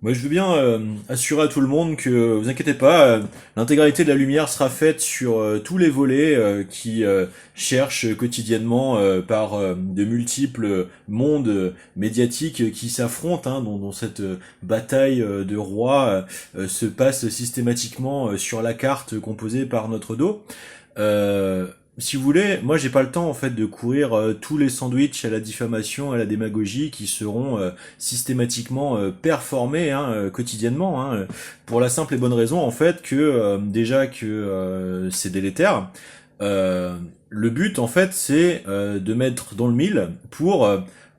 Moi, je veux bien assurer à tout le monde que, vous inquiétez pas, l'intégralité de la lumière sera faite sur tous les volets qui cherchent quotidiennement par de multiples mondes médiatiques qui s'affrontent, hein, dont cette bataille de rois se passe systématiquement sur la carte composée par notre dos. Si vous voulez, moi j'ai pas le temps en fait de courir tous les sandwichs à la diffamation, à la démagogie qui seront systématiquement performés hein, quotidiennement, hein, pour la simple et bonne raison en fait que déjà que c'est délétère. Le but en fait c'est de mettre dans le mille pour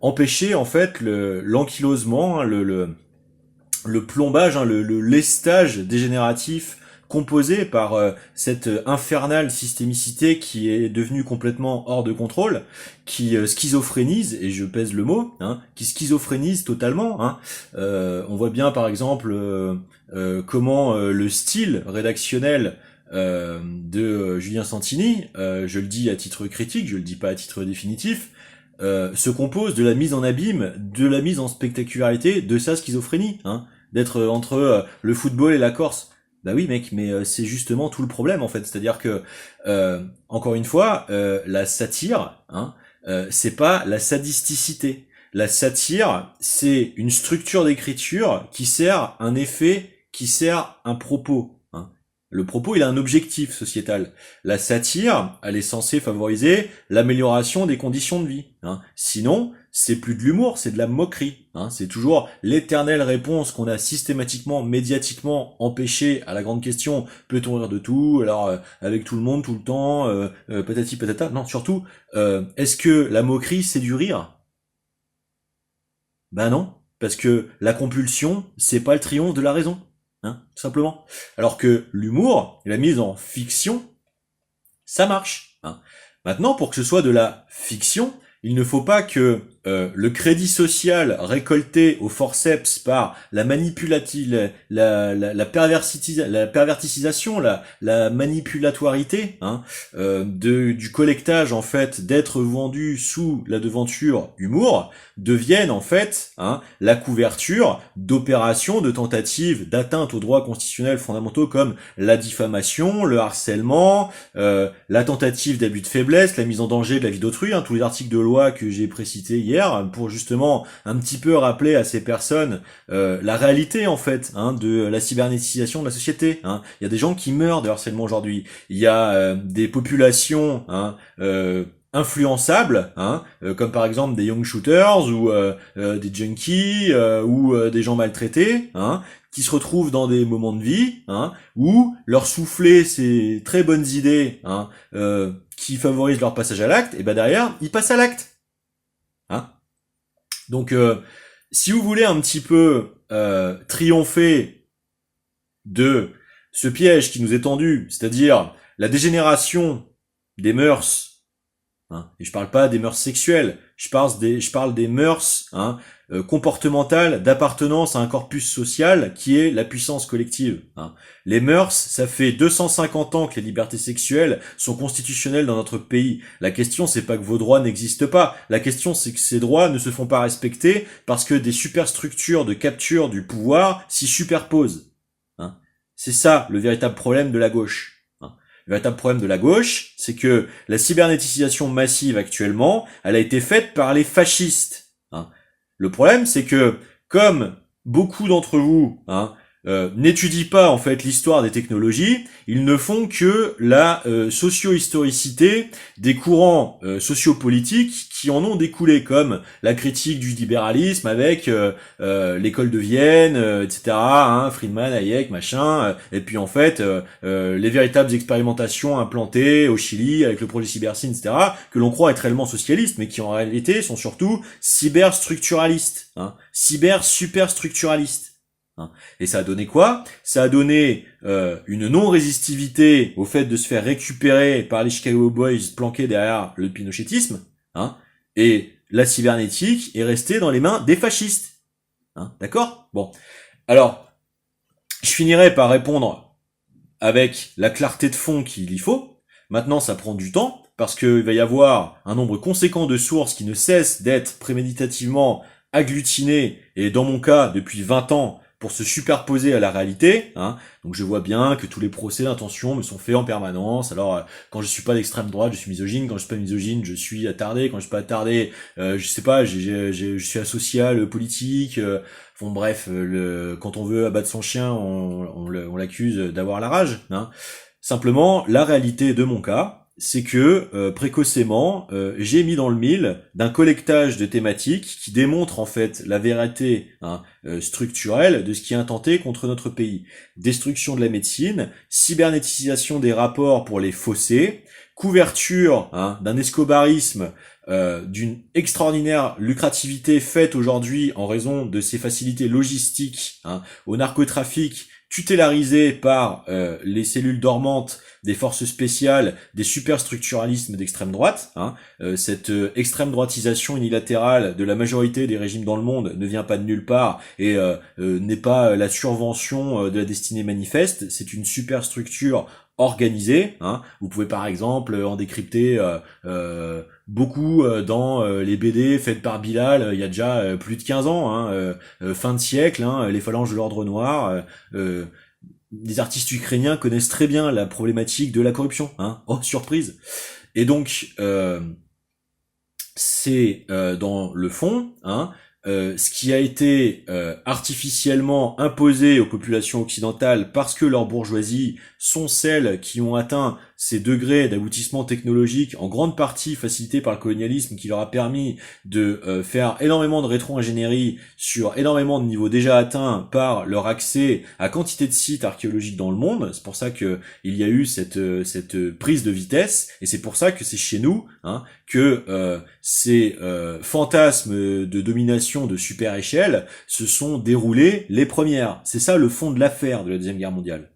empêcher en fait l'ankylosement, hein, le plombage, hein, le lestage dégénératif composé par cette infernale systémicité qui est devenue complètement hors de contrôle, qui schizophrénise, et je pèse le mot, hein, qui schizophrénise totalement. Hein. On voit bien par exemple comment le style rédactionnel de Julien Santini, je le dis à titre critique, je le dis pas à titre définitif, se compose de la mise en abîme, de la mise en spectacularité de sa schizophrénie, hein, d'être entre le football et la Corse. Bah oui mec, mais c'est justement tout le problème en fait, c'est-à-dire que encore une fois, la satire, hein, c'est pas la sadisticité. La satire, c'est une structure d'écriture qui sert un effet, qui sert un propos. Hein. Le propos, il a un objectif sociétal. La satire, elle est censée favoriser l'amélioration des conditions de vie. Hein. Sinon, c'est plus de l'humour, c'est de la moquerie. Hein. C'est toujours l'éternelle réponse qu'on a systématiquement, médiatiquement empêché à la grande question, peut-on rire de tout, alors avec tout le monde, tout le temps, patati patata. Non, surtout, est-ce que la moquerie, c'est du rire? Ben non, parce que la compulsion, c'est pas le triomphe de la raison. Hein, tout simplement. Alors que l'humour, la mise en fiction, ça marche. Hein. Maintenant, pour que ce soit de la fiction, il ne faut pas que le crédit social récolté au forceps par la manipulative, la perverticisation, la manipulatorité hein, du collectage en fait d'être vendu sous la devanture humour devienne en fait hein, la couverture d'opérations, de tentatives d'atteinte aux droits constitutionnels fondamentaux comme la diffamation, le harcèlement, la tentative d'abus de faiblesse, la mise en danger de la vie d'autrui, hein, tous les articles de loi que j'ai précités hier, pour justement un petit peu rappeler à ces personnes la réalité en fait hein, de la cybernétisation de la société. Hein. Il y a des gens qui meurent de harcèlement aujourd'hui. Il y a des populations hein, influençables, hein, comme par exemple des young shooters ou des junkies ou des gens maltraités, hein, qui se retrouvent dans des moments de vie hein, où leur souffler ces très bonnes idées hein, qui favorisent leur passage à l'acte, et ben derrière ils passent à l'acte. Hein. Donc si vous voulez un petit peu triompher de ce piège qui nous est tendu, c'est-à-dire la dégénération des mœurs, hein, et je parle pas des mœurs sexuelles, je parle des mœurs hein, comportementales d'appartenance à un corpus social qui est la puissance collective. Hein. Les mœurs, ça fait 250 ans que les libertés sexuelles sont constitutionnelles dans notre pays. La question, c'est pas que vos droits n'existent pas. La question, c'est que ces droits ne se font pas respecter parce que des superstructures de capture du pouvoir s'y superposent. Hein. C'est ça le véritable problème de la gauche. Hein. Le véritable problème de la gauche, c'est que la cybernétisation massive actuellement, elle a été faite par les fascistes. Hein. Le problème, c'est que, comme beaucoup d'entre vous hein, n'étudient pas en fait l'histoire des technologies, ils ne font que la socio-historicité des courants sociopolitiques qui en ont découlé, comme la critique du libéralisme avec l'école de Vienne, etc., hein, Friedman, Hayek, machin, et puis en fait les véritables expérimentations implantées au Chili avec le projet Cybersyn, etc., que l'on croit être réellement socialistes, mais qui en réalité sont surtout cyberstructuralistes, hein, cyber-superstructuralistes. Hein. Et ça a donné quoi? Ça a donné une non-résistivité au fait de se faire récupérer par les Chicago Boys planqués derrière le pinochétisme, hein, et la cybernétique est restée dans les mains des fascistes. Hein, d'accord? Bon. Alors, je finirai par répondre avec la clarté de fond qu'il y faut. Maintenant, ça prend du temps, parce qu'il va y avoir un nombre conséquent de sources qui ne cessent d'être préméditativement agglutinées, et dans mon cas, depuis 20 ans, pour se superposer à la réalité. Hein. Donc je vois bien que tous les procès d'intention me sont faits en permanence. Alors quand je suis pas d'extrême droite, je suis misogyne. Quand je suis pas misogyne, je suis attardé. Quand je suis pas attardé, je sais pas, je suis asocial, politique. Bon bref, quand on veut abattre son chien, on l'accuse d'avoir la rage. Hein. Simplement, la réalité de mon cas, c'est que précocement, j'ai mis dans le mille d'un collectage de thématiques qui démontrent en fait la vérité structurelle de ce qui est intenté contre notre pays. Destruction de la médecine, cybernétisation des rapports pour les fausser, couverture d'un escobarisme, d'une extraordinaire lucrativité faite aujourd'hui en raison de ces facilités logistiques au narcotrafic, tutélarisé par les cellules dormantes des forces spéciales, des superstructuralismes d'extrême droite. Cette extrême droitisation unilatérale de la majorité des régimes dans le monde ne vient pas de nulle part et n'est pas la survention de la destinée manifeste, c'est une superstructure organisée. Vous pouvez par exemple en décrypter beaucoup dans les BD faites par Bilal il y a déjà plus de 15 ans, fin de siècle, les phalanges de l'ordre noir. Les artistes ukrainiens connaissent très bien la problématique de la corruption. Oh, surprise. Et donc, c'est dans le fond, ce qui a été artificiellement imposé aux populations occidentales parce que leurs bourgeoisies sont celles qui ont atteint ces degrés d'aboutissement technologique en grande partie facilités par le colonialisme qui leur a permis de faire énormément de rétro-ingénierie sur énormément de niveaux déjà atteints par leur accès à quantité de sites archéologiques dans le monde. C'est pour ça que il y a eu cette prise de vitesse et c'est pour ça que c'est chez nous que ces fantasmes de domination de super échelle se sont déroulés les premières. C'est ça le fond de l'affaire de la Deuxième Guerre mondiale.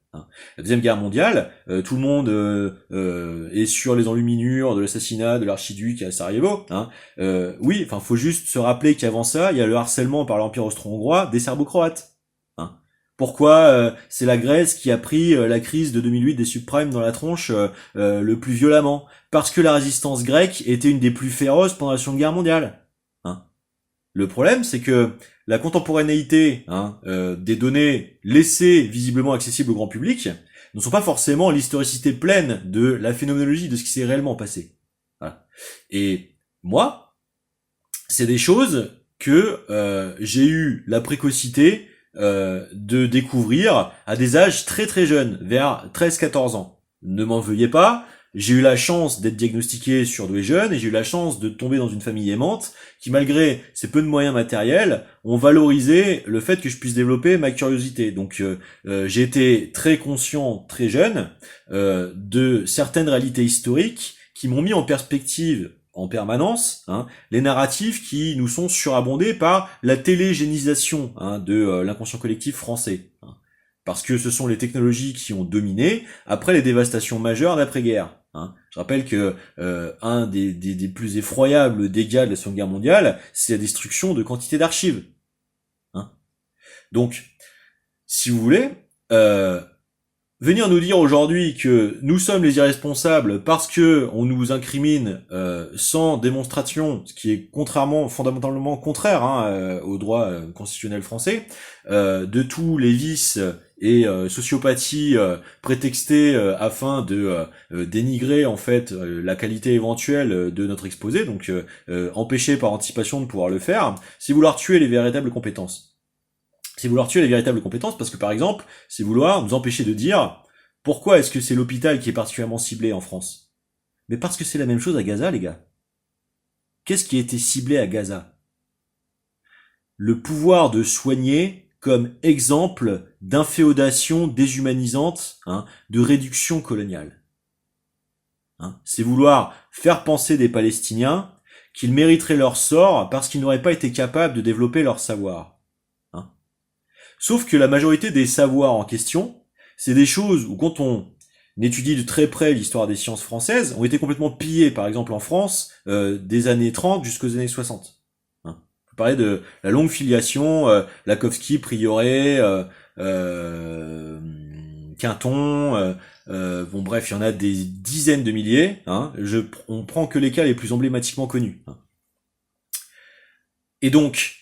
La Deuxième Guerre mondiale, tout le monde est sur les enluminures de l'assassinat de l'archiduc à Sarajevo. Oui, enfin, faut juste se rappeler qu'avant ça, il y a le harcèlement par l'Empire austro-hongrois des Serbo-croates. Pourquoi c'est la Grèce qui a pris la crise de 2008 des subprimes dans la tronche le plus violemment? Parce que la résistance grecque était une des plus féroces pendant la Seconde Guerre mondiale. Le problème, c'est que la contemporanéité des données laissées visiblement accessibles au grand public ne sont pas forcément l'historicité pleine de la phénoménologie de ce qui s'est réellement passé. Voilà. Et moi, c'est des choses que j'ai eu la précocité de découvrir à des âges très très jeunes, vers 13-14 ans. Ne m'en veuillez pas, j'ai eu la chance d'être diagnostiqué surdoué jeune et j'ai eu la chance de tomber dans une famille aimante qui, malgré ses peu de moyens matériels, ont valorisé le fait que je puisse développer ma curiosité. Donc j'ai été très conscient, très jeune, de certaines réalités historiques qui m'ont mis en perspective en permanence les narratifs qui nous sont surabondés par la télégénisation de l'inconscient collectif français. Parce que ce sont les technologies qui ont dominé après les dévastations majeures d'après-guerre. Je rappelle que un des plus effroyables dégâts de la Seconde Guerre mondiale, c'est la destruction de quantités d'archives. Donc, si vous voulez, venir nous dire aujourd'hui que nous sommes les irresponsables parce que on nous incrimine sans démonstration, ce qui est fondamentalement contraire au droit constitutionnel français, de tous les vices et sociopathie prétextée afin de dénigrer en fait la qualité éventuelle de notre exposé, donc empêcher par anticipation de pouvoir le faire, c'est vouloir tuer les véritables compétences. C'est vouloir tuer les véritables compétences parce que par exemple, c'est vouloir nous empêcher de dire pourquoi est-ce que c'est l'hôpital qui est particulièrement ciblé en France. Mais parce que c'est la même chose à Gaza, les gars. Qu'est-ce qui a été ciblé à Gaza? Le pouvoir de soigner comme exemple d'inféodation déshumanisante, de réduction coloniale. C'est vouloir faire penser des Palestiniens qu'ils mériteraient leur sort parce qu'ils n'auraient pas été capables de développer leur savoir. Sauf que la majorité des savoirs en question, c'est des choses où quand on étudie de très près l'histoire des sciences françaises, ont été complètement pillées, par exemple en France, des années 30 jusqu'aux années 60. On peut parler de la longue filiation, Lakowski, Prieuré, Quinton, bon bref, il y en a des dizaines de milliers, on prend que les cas les plus emblématiquement connus. Et donc,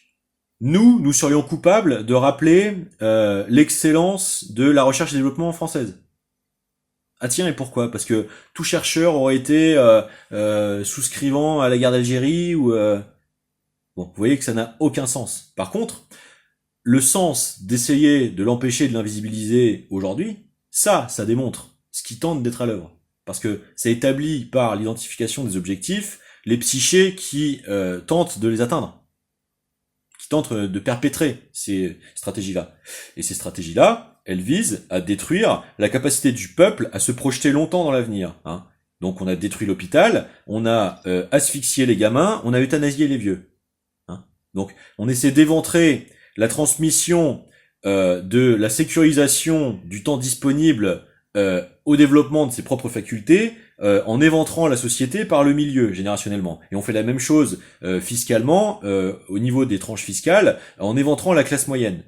nous serions coupables de rappeler l'excellence de la recherche et développement française. Ah tiens, et pourquoi? Parce que tout chercheur aurait été souscrivant à la guerre d'Algérie ou... Bon, vous voyez que ça n'a aucun sens. Par contre, le sens d'essayer de l'empêcher de l'invisibiliser aujourd'hui, ça démontre ce qui tente d'être à l'œuvre. Parce que c'est établi par l'identification des objectifs, les psychés qui tentent de les atteindre, qui tentent de perpétrer ces stratégies-là. Et ces stratégies-là, elles visent à détruire la capacité du peuple à se projeter longtemps dans l'avenir. Hein. Donc on a détruit l'hôpital, on a asphyxié les gamins, on a euthanasié les vieux. Hein. Donc on essaie d'éventrer la transmission de la sécurisation du temps disponible au développement de ses propres facultés en éventrant la société par le milieu générationnellement. Et on fait la même chose fiscalement au niveau des tranches fiscales en éventrant la classe moyenne.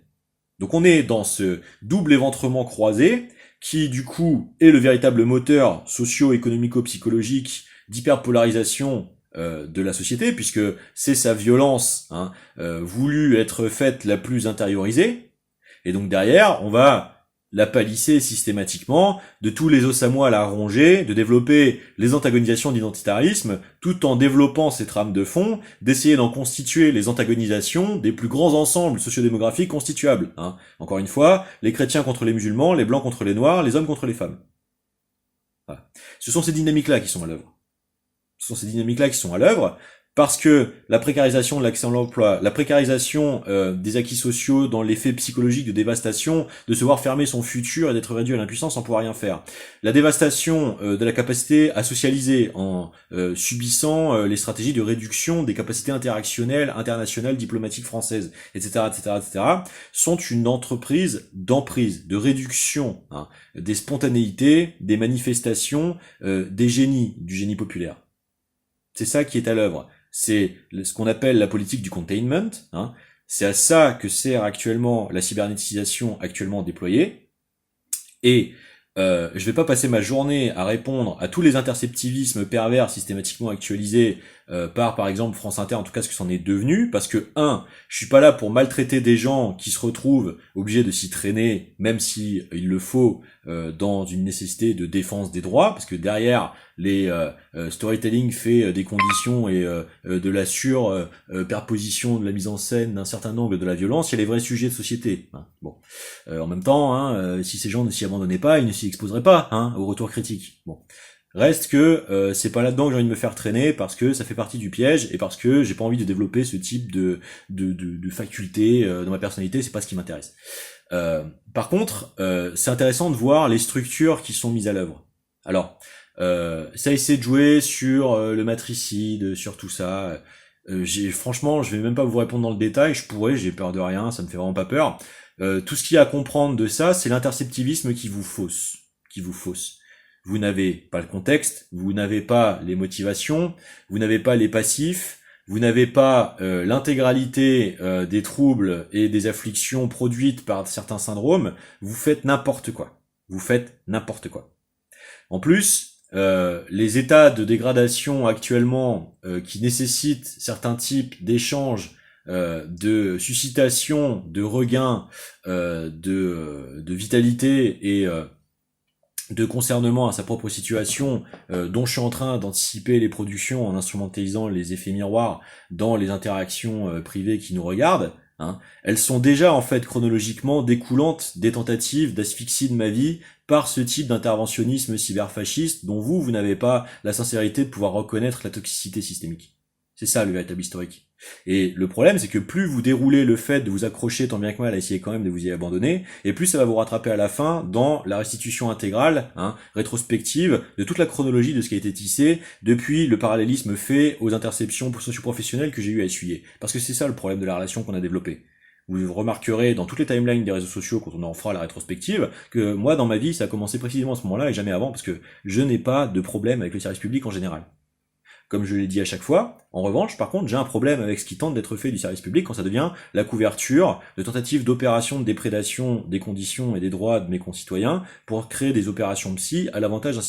Donc on est dans ce double éventrement croisé qui du coup est le véritable moteur socio-économico-psychologique d'hyperpolarisation de la société, puisque c'est sa violence voulue être faite la plus intériorisée, et donc derrière on va la palisser systématiquement de tous les os à moelle à ronger, de développer les antagonisations d'identitarisme, tout en développant ces trames de fond, d'essayer d'en constituer les antagonisations des plus grands ensembles sociodémographiques constituables. Hein. Encore une fois, les chrétiens contre les musulmans, les blancs contre les noirs, les hommes contre les femmes. Voilà. Ce sont ces dynamiques-là qui sont à l'œuvre. Ce sont ces dynamiques-là qui sont à l'œuvre, parce que la précarisation de l'accès à l'emploi, la précarisation des acquis sociaux dans l'effet psychologique de dévastation, de se voir fermer son futur et d'être réduit à l'impuissance sans pouvoir rien faire. La dévastation de la capacité à socialiser en subissant les stratégies de réduction des capacités interactionnelles, internationales, diplomatiques françaises, etc., etc., etc., sont une entreprise d'emprise, de réduction des spontanéités, des manifestations, des génies, du génie populaire. C'est ça qui est à l'œuvre. C'est ce qu'on appelle la politique du containment. Hein. C'est à ça que sert actuellement la cybernétisation actuellement déployée. Et je vais pas passer ma journée à répondre à tous les interceptivismes pervers systématiquement actualisés par exemple France Inter, en tout cas ce que c'en est devenu, parce que je suis pas là pour maltraiter des gens qui se retrouvent obligés de s'y traîner, même si il le faut, dans une nécessité de défense des droits, parce que derrière les storytelling fait des conditions et de la perposition de la mise en scène d'un certain angle de la violence, il y a les vrais sujets de société. Hein. Bon, en même temps, si ces gens ne s'y abandonnaient pas, ils ne s'y exposeraient pas au retour critique. Bon. Reste que c'est pas là-dedans que j'ai envie de me faire traîner, parce que ça fait partie du piège et parce que j'ai pas envie de développer ce type de faculté dans ma personnalité, c'est pas ce qui m'intéresse. Par contre, c'est intéressant de voir les structures qui sont mises à l'œuvre. Alors, ça essaie de jouer sur le matricide, sur tout ça. Franchement, je vais même pas vous répondre dans le détail, je pourrais, j'ai peur de rien, ça me fait vraiment pas peur. Tout ce qu'il y a à comprendre de ça, c'est l'interceptivisme qui vous fausse. Vous n'avez pas le contexte, vous n'avez pas les motivations, vous n'avez pas les passifs, vous n'avez pas l'intégralité des troubles et des afflictions produites par certains syndromes, vous faites n'importe quoi. En plus, les états de dégradation actuellement qui nécessitent certains types d'échanges, de suscitation, de regain, de vitalité et de concernement à sa propre situation, dont je suis en train d'anticiper les productions en instrumentalisant les effets miroirs dans les interactions privées qui nous regardent, elles sont déjà en fait chronologiquement découlantes des tentatives d'asphyxie de ma vie par ce type d'interventionnisme cyberfasciste dont vous n'avez pas la sincérité de pouvoir reconnaître la toxicité systémique. C'est ça le véritable historique. Et le problème, c'est que plus vous déroulez le fait de vous accrocher tant bien que mal à essayer quand même de vous y abandonner, et plus ça va vous rattraper à la fin dans la restitution intégrale, rétrospective, de toute la chronologie de ce qui a été tissé depuis le parallélisme fait aux interceptions socio-professionnelles que j'ai eu à essuyer. Parce que c'est ça le problème de la relation qu'on a développée. Vous remarquerez dans toutes les timelines des réseaux sociaux quand on en fera la rétrospective que moi dans ma vie ça a commencé précisément à ce moment-là et jamais avant parce que je n'ai pas de problème avec le service public en général. Comme je l'ai dit à chaque fois, en revanche, par contre, j'ai un problème avec ce qui tente d'être fait du service public quand ça devient la couverture de tentatives d'opérations de déprédation des conditions et des droits de mes concitoyens pour créer des opérations psy à l'avantage d'un